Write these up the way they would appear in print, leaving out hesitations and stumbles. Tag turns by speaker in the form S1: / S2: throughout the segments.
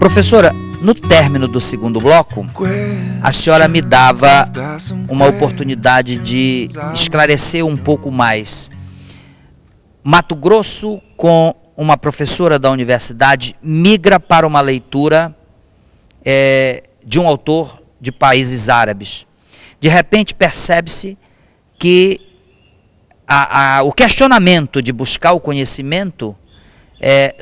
S1: Professora, no término do segundo bloco, a senhora me dava uma oportunidade de esclarecer um pouco mais. Mato Grosso, com uma professora da universidade, migra para uma leitura de um autor de países árabes. De repente percebe-se que o questionamento de buscar o conhecimento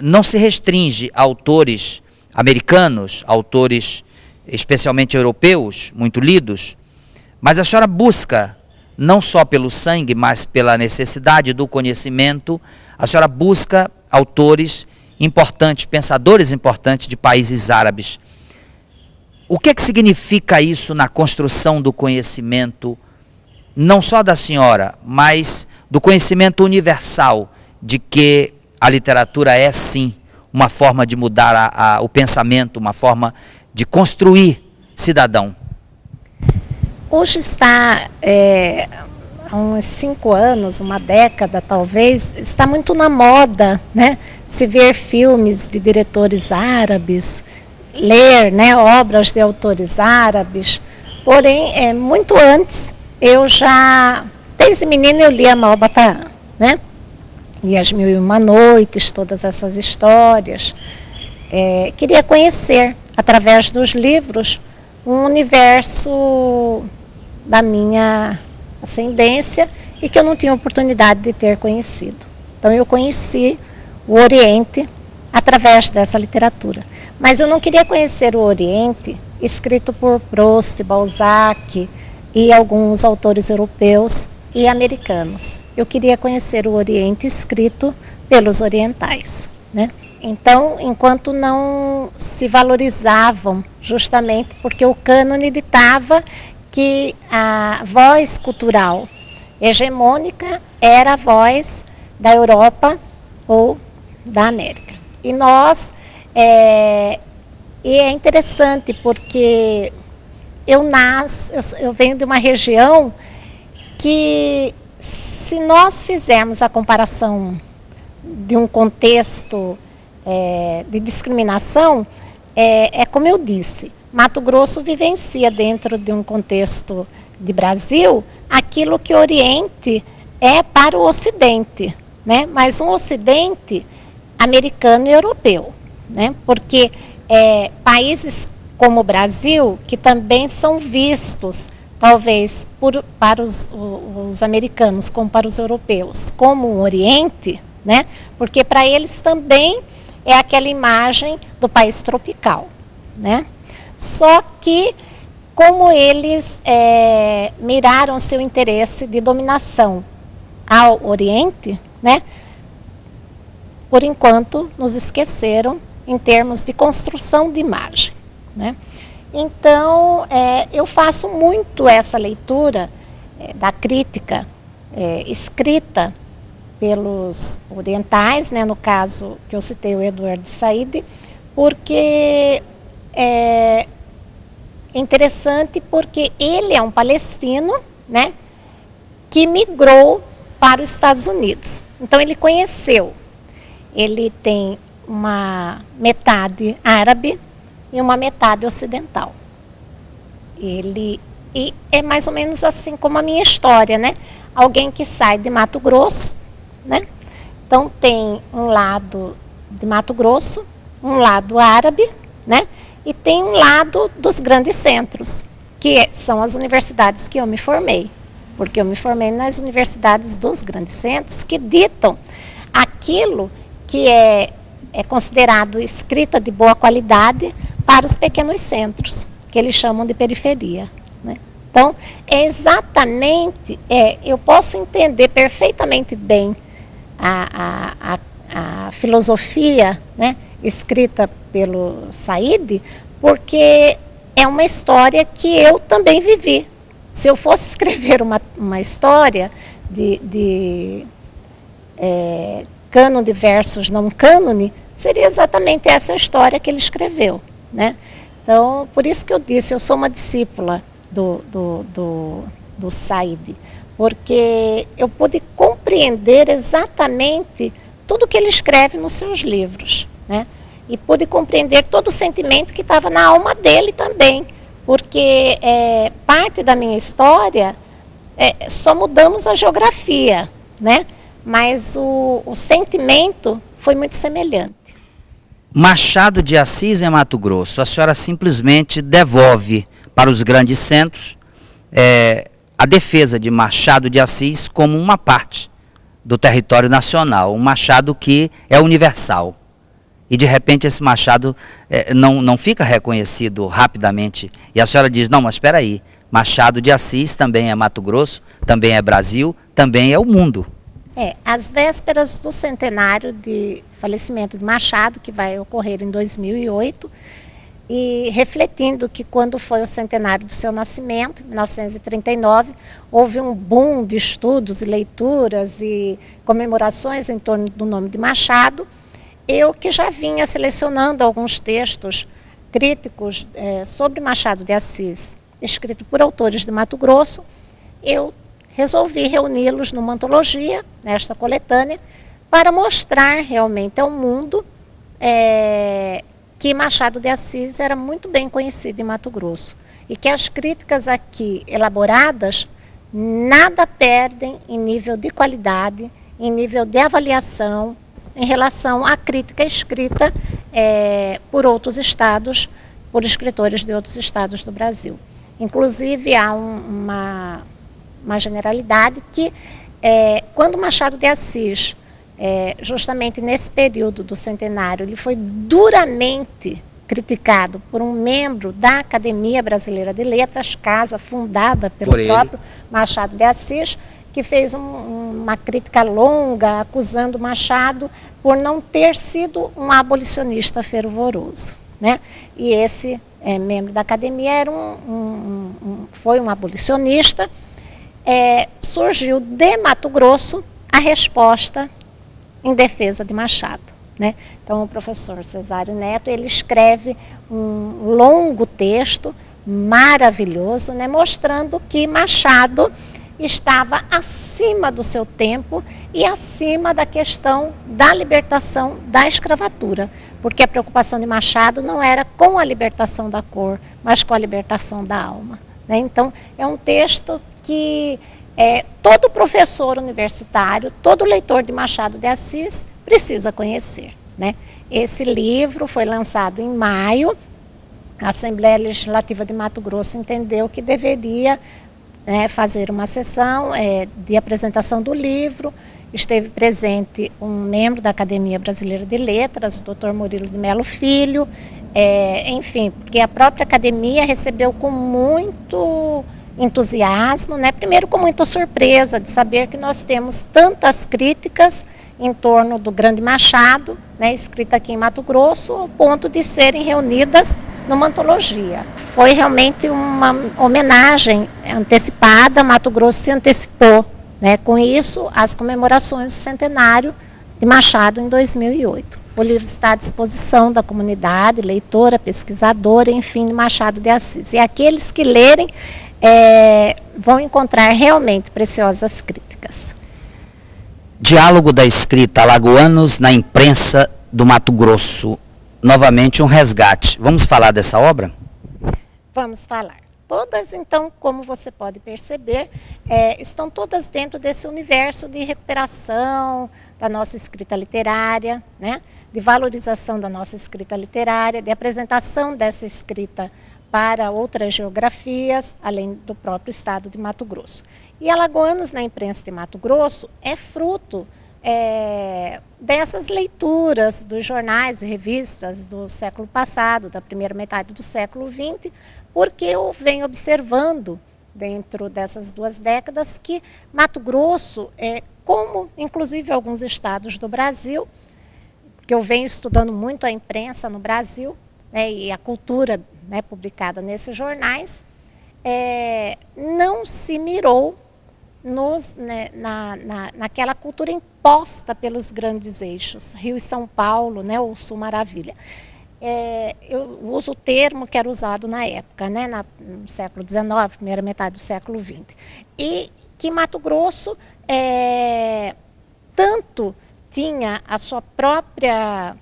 S1: não se restringe a autores americanos, autores especialmente europeus, muito lidos, mas a senhora busca, não só pelo sangue, mas pela necessidade do conhecimento, a senhora busca autores importantes, pensadores importantes de países árabes. O que significa isso na construção do conhecimento, não só da senhora, mas do conhecimento universal de que a literatura é, sim, uma forma de mudar o pensamento, uma forma de construir cidadão?
S2: Hoje está, há uns 5 anos, uma década talvez, está muito na moda, né, se ver filmes de diretores árabes, ler, né, obras de autores árabes. Porém, muito antes, desde menina eu lia Malbataran, né? E As Mil e Uma Noites, todas essas histórias. Queria conhecer, através dos livros, um universo da minha ascendência e que eu não tinha oportunidade de ter conhecido. Então eu conheci o Oriente através dessa literatura. Mas eu não queria conhecer o Oriente escrito por Proust, Balzac e alguns autores europeus e americanos. Eu queria conhecer o Oriente escrito pelos orientais, né? Então, enquanto não se valorizavam, justamente porque o cânone ditava que a voz cultural hegemônica era a voz da Europa ou da América. E nós, e é interessante porque eu venho de uma região que, se nós fizermos a comparação de um contexto de discriminação, como eu disse, Mato Grosso vivencia dentro de um contexto de Brasil aquilo que o Oriente é para o Ocidente, né? Mas um Ocidente americano e europeu, né? Porque países como o Brasil, que também são vistos, talvez para os americanos como para os europeus, como o Oriente, né? Porque para eles também é aquela imagem do país tropical, né? Só que, como eles miraram seu interesse de dominação ao Oriente, né? Por enquanto nos esqueceram em termos de construção de imagem, né? Então, eu faço muito essa leitura da crítica escrita pelos orientais, né, no caso que eu citei o Edward Said, porque é interessante porque ele é um palestino, né, que migrou para os Estados Unidos. Então ele conheceu, ele tem uma metade árabe e uma metade ocidental. E é mais ou menos assim como a minha história, né? Alguém que sai de Mato Grosso, né? Então tem um lado de Mato Grosso, um lado árabe, né? E tem um lado dos grandes centros, que são as universidades que eu me formei. Porque eu me formei nas universidades dos grandes centros, que ditam aquilo que é considerado escrita de boa qualidade para os pequenos centros, que eles chamam de periferia, né? Então, exatamente, eu posso entender perfeitamente bem a filosofia, né, escrita pelo Said, porque é uma história que eu também vivi. Se eu fosse escrever uma história de cânone versus não cânone, seria exatamente essa história que ele escreveu, né? Então, por isso que eu disse, eu sou uma discípula do Said, porque eu pude compreender exatamente tudo que ele escreve nos seus livros, né? e pude compreender todo o sentimento que estava na alma dele também, porque parte da minha história só mudamos a geografia, né? Mas o sentimento foi muito semelhante.
S1: Machado de Assis em Mato Grosso, a senhora simplesmente devolve para os grandes centros a defesa de Machado de Assis como uma parte do território nacional, um Machado que é universal. E de repente esse Machado não fica reconhecido rapidamente. E a senhora diz, não, mas espera aí, Machado de Assis também é Mato Grosso, também é Brasil, também é o mundo.
S2: Às vésperas do centenário de falecimento de Machado, que vai ocorrer em 2008, e refletindo que quando foi o centenário do seu nascimento, em 1939, houve um boom de estudos e leituras e comemorações em torno do nome de Machado, eu que já vinha selecionando alguns textos críticos sobre Machado de Assis, escrito por autores de Mato Grosso, eu resolvi reuni-los numa antologia, nesta coletânea, para mostrar realmente ao mundo que Machado de Assis era muito bem conhecido em Mato Grosso e que as críticas aqui elaboradas nada perdem em nível de qualidade, em nível de avaliação, em relação à crítica escrita por outros estados, por escritores de outros estados do Brasil. Inclusive, há uma generalidade que, quando Machado de Assis, justamente nesse período do centenário, ele foi duramente criticado por um membro da Academia Brasileira de Letras, casa fundada pelo próprio Machado de Assis, que fez uma crítica longa acusando Machado por não ter sido um abolicionista fervoroso, né? E esse membro da academia foi um abolicionista. Surgiu de Mato Grosso a resposta em defesa de Machado, né? Então o professor Cesário Neto, ele escreve um longo texto maravilhoso, né, mostrando que Machado estava acima do seu tempo e acima da questão da libertação da escravatura, porque a preocupação de Machado não era com a libertação da cor, mas com a libertação da alma, né? Então é um texto que todo professor universitário, todo leitor de Machado de Assis precisa conhecer, né? Esse livro foi lançado em maio. A Assembleia Legislativa de Mato Grosso entendeu que deveria fazer uma sessão de apresentação do livro. Esteve presente um membro da Academia Brasileira de Letras, o Dr. Murilo de Melo Filho, enfim, porque a própria academia recebeu com muito entusiasmo, né? Primeiro com muita surpresa de saber que nós temos tantas críticas em torno do grande Machado, né, escrita aqui em Mato Grosso, ao ponto de serem reunidas numa antologia. Foi realmente uma homenagem antecipada, Mato Grosso se antecipou, né, com isso, as comemorações do centenário de Machado em 2008. O livro está à disposição da comunidade, leitora, pesquisadora, enfim, de Machado de Assis. E aqueles que lerem vão encontrar realmente preciosas críticas.
S1: Diálogo da escrita, Alagoanos na imprensa do Mato Grosso. Novamente um resgate. Vamos falar dessa obra?
S2: Vamos falar. Todas, então, como você pode perceber, estão todas dentro desse universo de recuperação da nossa escrita literária, né? De valorização da nossa escrita literária, de apresentação dessa escrita para outras geografias, além do próprio estado de Mato Grosso. E Alagoanos na imprensa de Mato Grosso é fruto dessas leituras dos jornais e revistas do século passado, da primeira metade do século XX, porque eu venho observando, dentro dessas 2 décadas, que Mato Grosso, como inclusive alguns estados do Brasil, que eu venho estudando muito a imprensa no Brasil, né, e a cultura, né, publicada nesses jornais, não se mirou naquela cultura imposta pelos grandes eixos, Rio e São Paulo, né, ou Sul Maravilha. Eu uso o termo que era usado na época, né, no século XIX, primeira metade do século XX. E que Mato Grosso tanto tinha a sua própria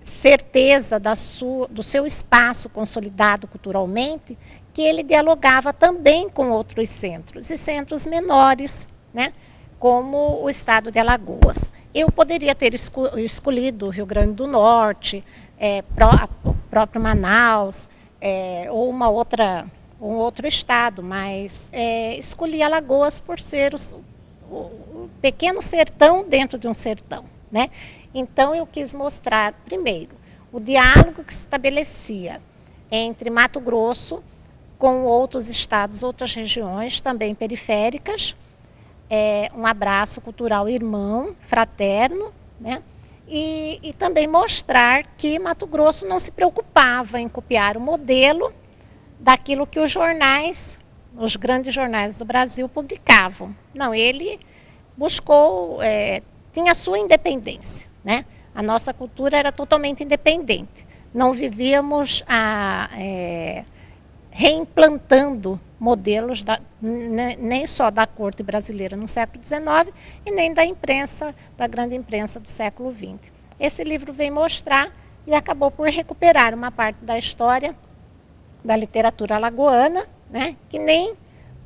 S2: certeza do seu espaço consolidado culturalmente, que ele dialogava também com outros centros, e centros menores, né, como o estado de Alagoas. Eu poderia ter escolhido o Rio Grande do Norte, o próprio Manaus, ou um outro estado, mas escolhi Alagoas por ser o pequeno sertão dentro de um sertão, né? Então eu quis mostrar, primeiro, o diálogo que se estabelecia entre Mato Grosso com outros estados, outras regiões também periféricas, um abraço cultural irmão, fraterno, né? E também mostrar que Mato Grosso não se preocupava em copiar o modelo daquilo que os jornais, os grandes jornais do Brasil publicavam. Não, ele buscou, tinha a sua independência, né? A nossa cultura era totalmente independente. Não vivíamos reimplantando modelos nem só da corte brasileira no século XIX e nem da imprensa, da grande imprensa do século XX. Esse livro vem mostrar e acabou por recuperar uma parte da história da literatura alagoana, né, que nem o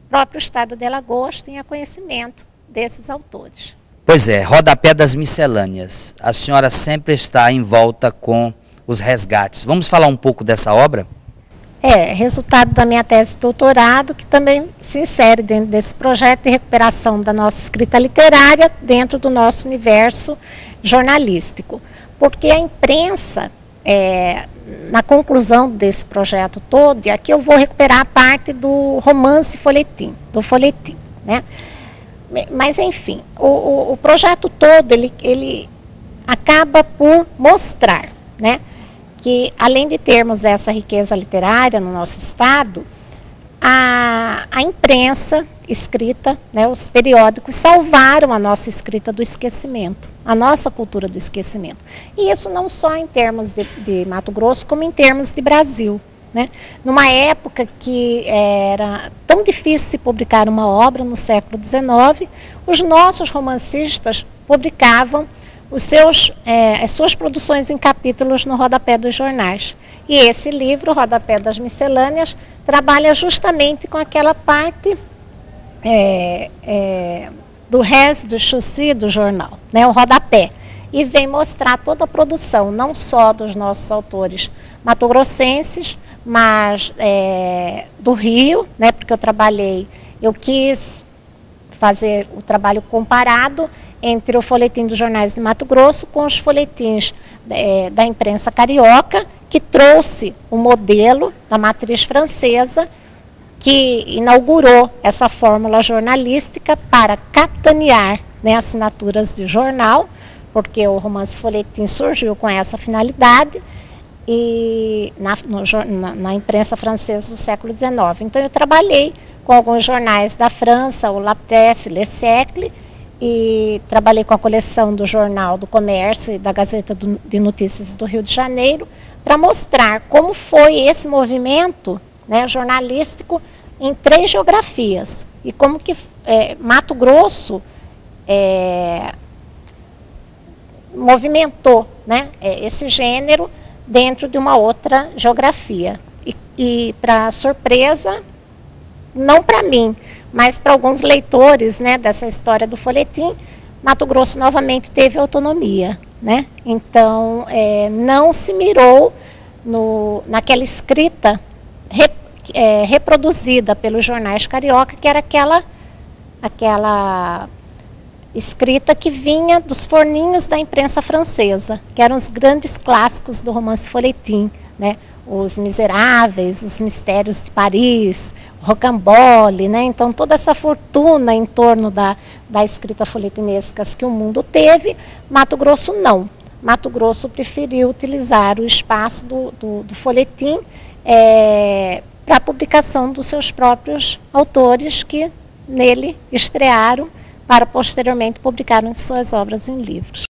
S2: próprio estado de Alagoas tinha conhecimento desses autores.
S1: Pois é, rodapé das miscelâneas. A senhora sempre está em volta com os resgates. Vamos falar um pouco dessa obra?
S2: Resultado da minha tese de doutorado, que também se insere dentro desse projeto de recuperação da nossa escrita literária dentro do nosso universo jornalístico. Porque a imprensa, na conclusão desse projeto todo, e aqui eu vou recuperar a parte do romance folhetim, né? Mas, enfim, o projeto todo, ele acaba por mostrar, né, que, além de termos essa riqueza literária no nosso estado, a imprensa escrita, né, os periódicos, salvaram a nossa escrita do esquecimento, a nossa cultura do esquecimento. E isso não só em termos de Mato Grosso, como em termos de Brasil, né? Numa época que era tão difícil se publicar uma obra, no século XIX, os nossos romancistas publicavam as suas produções em capítulos no rodapé dos jornais. E esse livro, Rodapé das Miscelâneas, trabalha justamente com aquela parte do res do chussi do jornal, né, o rodapé. E vem mostrar toda a produção, não só dos nossos autores matogrossenses, mas do Rio, né, porque eu quis fazer o trabalho comparado entre o folhetim dos jornais de Mato Grosso com os folhetins da imprensa carioca, que trouxe o modelo da matriz francesa, que inaugurou essa fórmula jornalística para capitanear, né, assinaturas de jornal, porque o romance folhetim surgiu com essa finalidade, e na imprensa francesa do século XIX. Então eu trabalhei com alguns jornais da França, o La Presse, Le Siècle, e trabalhei com a coleção do Jornal do Comércio e da Gazeta de Notícias do Rio de Janeiro, para mostrar como foi esse movimento, né, jornalístico em 3 geografias, e como que Mato Grosso movimentou, né, esse gênero dentro de uma outra geografia. E para surpresa, não para mim, mas para alguns leitores, né, dessa história do folhetim, Mato Grosso novamente teve autonomia, né? Então, não se mirou naquela escrita reproduzida pelos jornais carioca, que era aquela escrita que vinha dos forninhos da imprensa francesa, que eram os grandes clássicos do romance folhetim, né? Os Miseráveis, Os Mistérios de Paris, Rocambole, né? Então toda essa fortuna em torno da escrita folhetinesca que o mundo teve, Mato Grosso não. Mato Grosso preferiu utilizar o espaço do folhetim para a publicação dos seus próprios autores, que nele estrearam para posteriormente publicarem suas obras em livros.